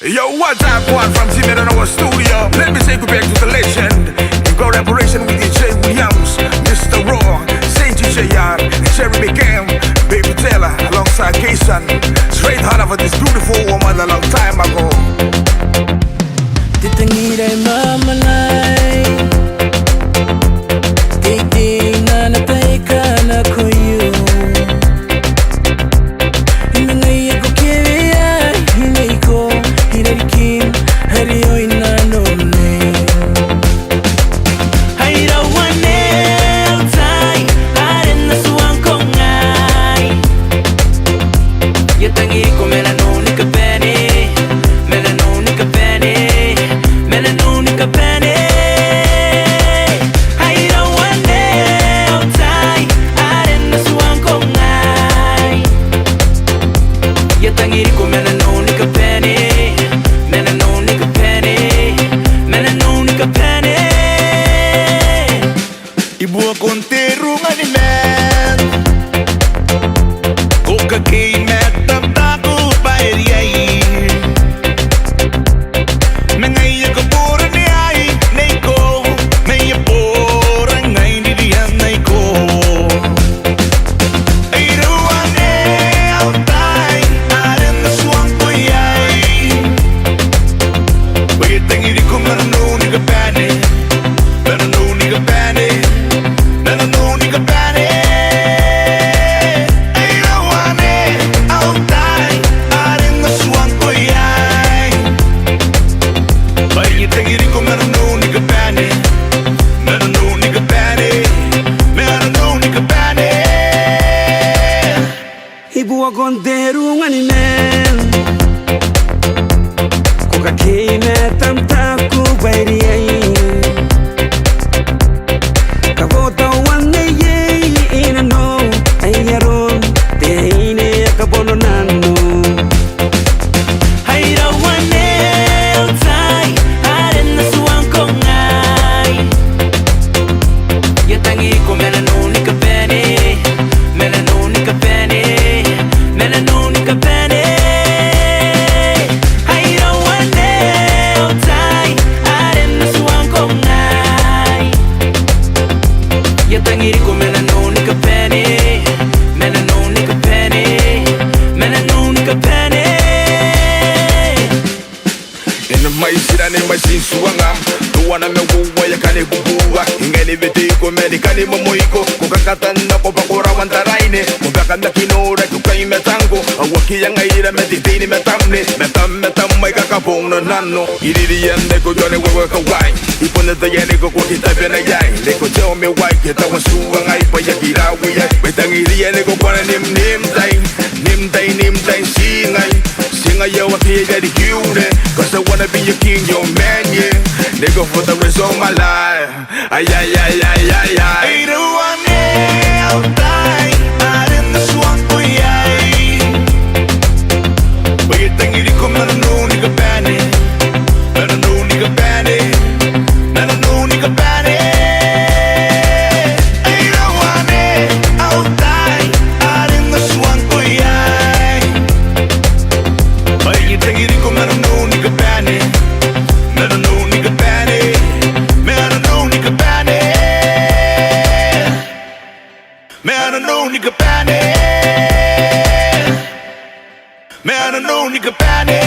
Yo, what's up, one from Team in our studio? Let me take you back to the legend. In collaboration with DJ Williams, Mr. Raw, Saint JR, Jerry McCam, Baby Taylor, alongside Kayson. Straight out of this beautiful woman a long time ago. Tangira, Mwamwanai, Kiki na nataka na koyu. Imengai yako kiria, hineiko, hirarikin, hariyo inanone. Haira wane utai, haren na suwang ngai. Yatangi ko melanoni ka pene, melanoni ka pene. Ibu akong terungan ni men Kung kakimet ang tako pairiyay Mengay ako pura ni ay Naiko May pura ngay ni diyan naiko Ay ruang tay Aran na suwang ko yay Pagkitang hindi ko marunong ni kapane Marunong ni kapane Ibu akong terungan ni men Kung kakimet ang tako pairiyay Kabotawan na yay inano ay yaron Tehine kabono nano Hairawan na utay haren na suwang ko ngay Yatangi ko melanoni ka pene Melanoni ka pene Melanoni ka pene Hairawan na utay haren na suwang ko ngay Yatangiri ko melanoni ka pene Melanoni ka pene Melanoni ka pene Ina mai sira ni mai sinsuangam Tuwa na meguwa ya kani bubuwa Ingeni betiko meni kani momoiko Kukakatan na ko pakurawan taraine Kukakanda kinora kukai metango Awaki yang aira metitini metamne Metam mai kakapong na nano Iririyan neko jone wewe kawai Ipon na tayane ko kwa kitabya na yay Neko tell me why kita wasuang ay payakirawi ay Betang iriyan neko kwa na nimtay singay Singay yaw aki jadi cute Cause I wanna be your king, your man, yeah Nigga for the rest of my life Ay, ay, ay, ay, ay, ay Ay, ruang tay Arin na suwang ko, yay Pagkitang hindi ko marunong ka bane Marunong ka bane Marunong ka bane Ay, ruang tay Arin na suwang ko, yay Pagkitang hindi ko marunong ka bane Marunong ka bane Marunong ka bane Marunong ka bane Marunong ka bane